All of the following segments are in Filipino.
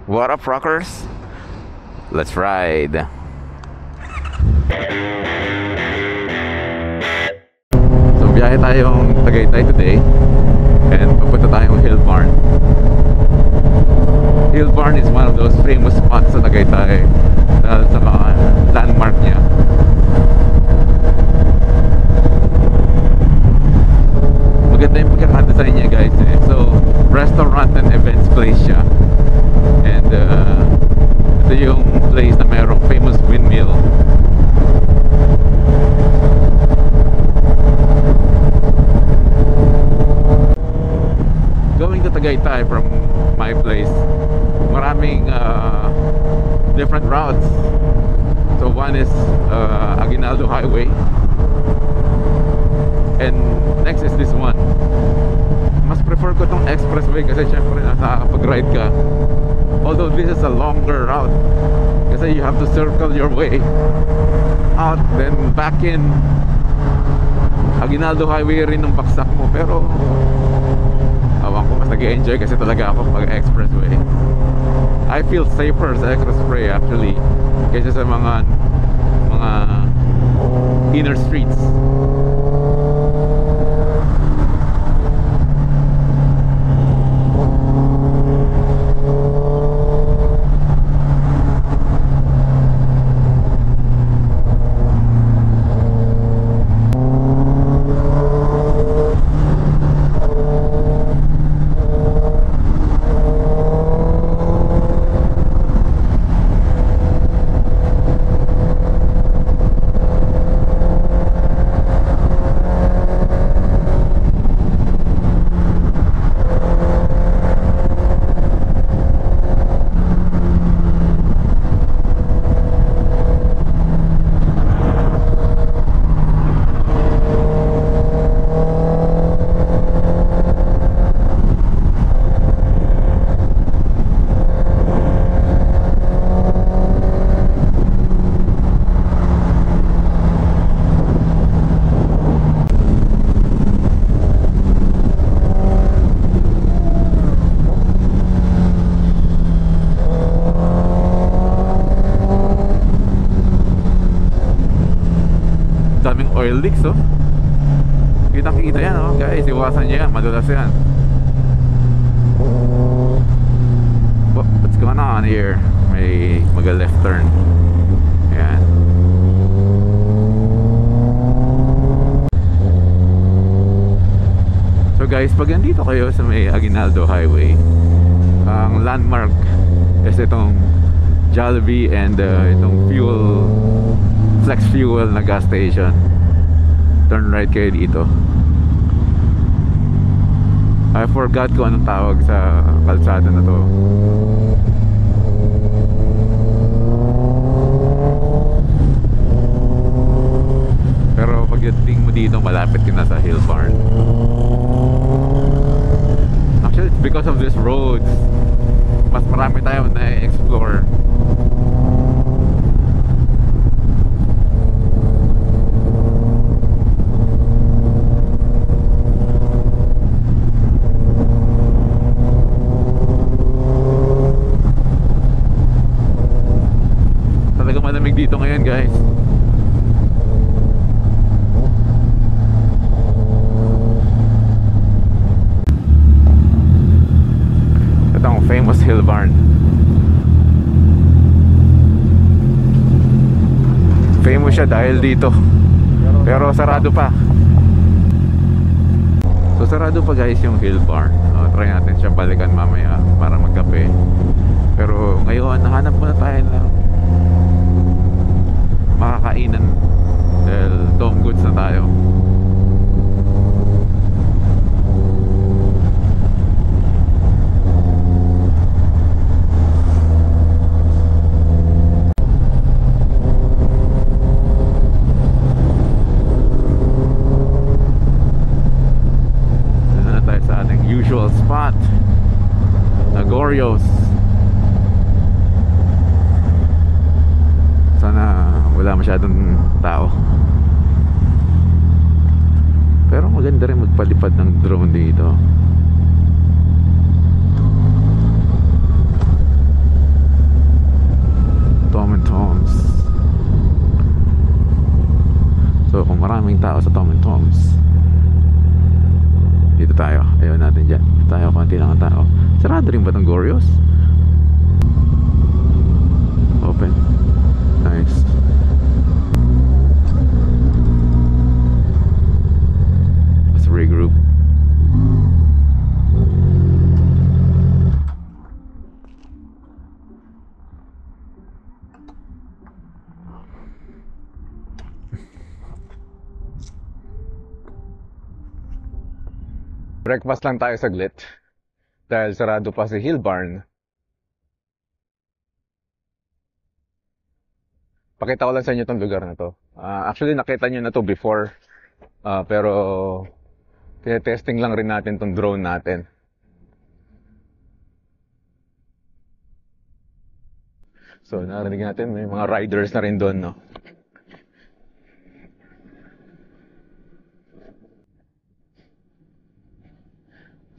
What up, rockers? Let's ride. So biyahe tayong Tagaytay today and papunta tayong Hill Barn. Hill Barn is one of those famous spots sa Tagaytay dahil sa mga landmark niya. Maganda yung pagkakadesign niya, guys, eh. So restaurant and events place siya. And ito yung place na mayroong famous windmill. Going to Tagaytay from my place, maraming different routes. So one is Aguinaldo Highway, and next is this one. Mas prefer ko tong expressway kasi syempre nakakapag-ride ka. Although this is a longer route kasi you have to circle your way out then back in. Aguinaldo Highway rin ng baksak mo, pero awan ko, mas nag-enjoy kasi talaga ako pag expressway. I feel safer sa expressway actually kaysa sa mga inner streets. Daming oil leaks, oh. Kitang-kita yan, oh, guys. Iwasan nyo yan, madulas yan. What's going on here? May mag-left turn. Ayan. So guys, pag nandito kayo sa may Aguinaldo Highway, ang landmark is itong Jollibee and itong Flex Fuel na gas station. Turn right kayo dito. I forgot kung anong tawag sa kalsada na to. Pero pagdating mo dito, malapit ka na sa Hill Barn. Actually, it's because of this road, mas marami tayo na explore. Malamig dito ngayon, guys. Ito ang famous Hill Barn. Famous siya dahil dito, pero sarado pa. So sarado pa, guys, yung Hill Barn. Try natin siya balikan mamaya para magkape. Pero ngayon nahanap muna tayo ng makakainan dahil dome goods na tayo. Dito na tayo sa ating usual spot, Nagorios. Sana wala masyadong tao. Pero maganda rin magpalipad ng drone dito. maraming tao sa Tom and Tom's. Dito tayo, ayaw natin dyan. Dito tayo, konti lang ang tao. Sarado rin ba itong Gorios? Open. Nice. Let's regroup. Breakfast lang tayo saglit dahil sarado pa si Hill Barn. Pakita ko lang sa inyo itong lugar na to. Actually nakita nyo na to before, pero tinetesting lang rin natin itong drone natin. So narinig natin may mga riders na rin doon, no?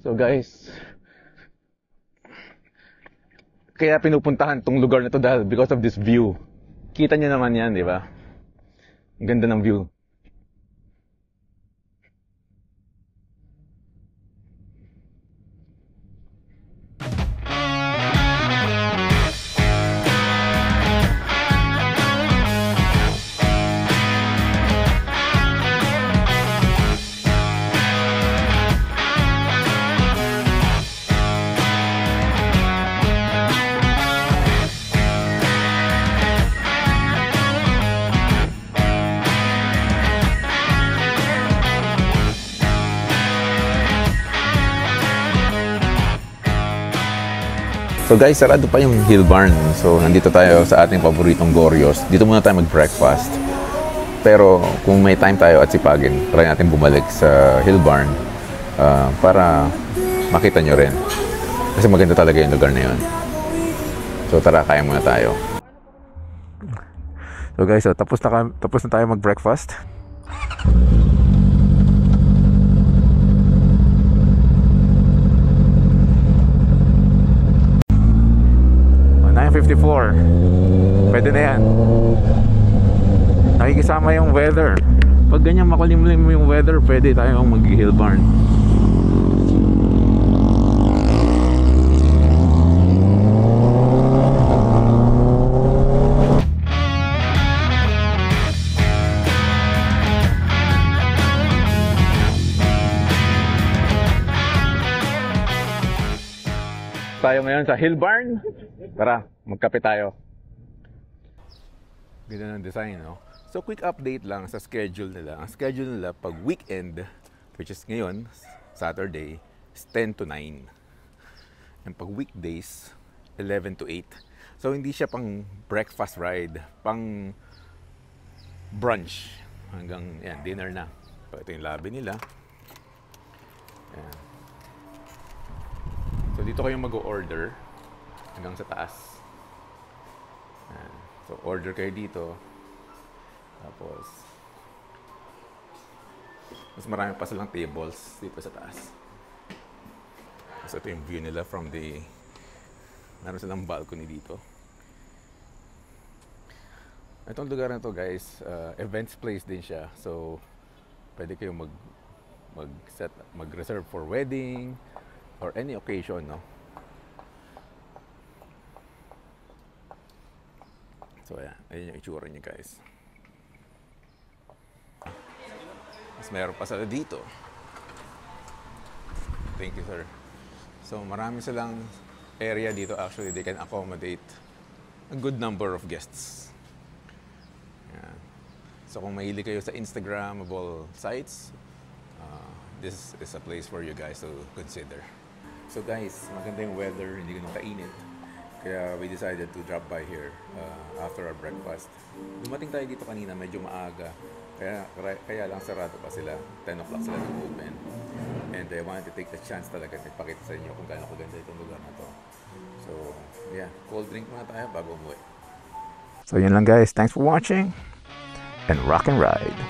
So guys, kaya pinupuntahan tong lugar na to dahil because of this view. Kita nyo naman yan, di ba? Ang ganda ng view. So guys, sarado pa yung Hill Barn. So nandito tayo sa ating paboritong Gorios. Dito muna tayo mag-breakfast. Pero kung may time tayo at sipagin, try natin bumalik sa Hill Barn para makita nyo rin. Kasi maganda talaga yung lugar na yun. So tara, kaya muna tayo. So guys, tapos na tayo mag-breakfast. 9:54. Pwede na yan. Nakikisama yung weather. Pag ganyan makulimlim yung weather, pwede tayong mag-Hill Barn. Tayo ngayon sa Hill Barn. Tara, magkape tayo. Ganda ng design, no? So, quick update lang sa schedule nila. Ang schedule nila pag weekend, which is ngayon, Saturday, is 10 to 9. And pag weekdays, 11 to 8. So, hindi siya pang breakfast ride, pang brunch. Hanggang, yan, dinner na. So, ito yung lobby nila. Ayan. So, dito kayong mag-order hanggang sa taas. Ayan. So, order kayo dito. Tapos, mas marami pa silang tables dito sa taas. So, ito yung view nila from the... Meron silang balcony dito. Itong lugar na to guys, events place din siya. So, pwede kayong mag-reserve for wedding or any occasion, no? So, ayan. Ayan yung itsura niya, guys. Mas meron pa sila dito. Thank you, sir. So, marami silang area dito. Actually, they can accommodate a good number of guests. Ayan. So, kung mahilig kayo sa Instagrammable sites, this is a place for you guys to consider. So, guys, maganda yung weather. Hindi ganun kainit. Kaya we decided to drop by here after our breakfast. Dumating tayo dito kanina, medyo maaga. Kaya lang sarado pa sila. 10 o'clock sila nag-open. And I wanted to take the chance talaga na ipakita sa inyo kung gaano kaganda itong lugar na to. So, yeah. Cold drink muna tayo bago umuwi. So, yun lang guys. Thanks for watching. And rock and ride.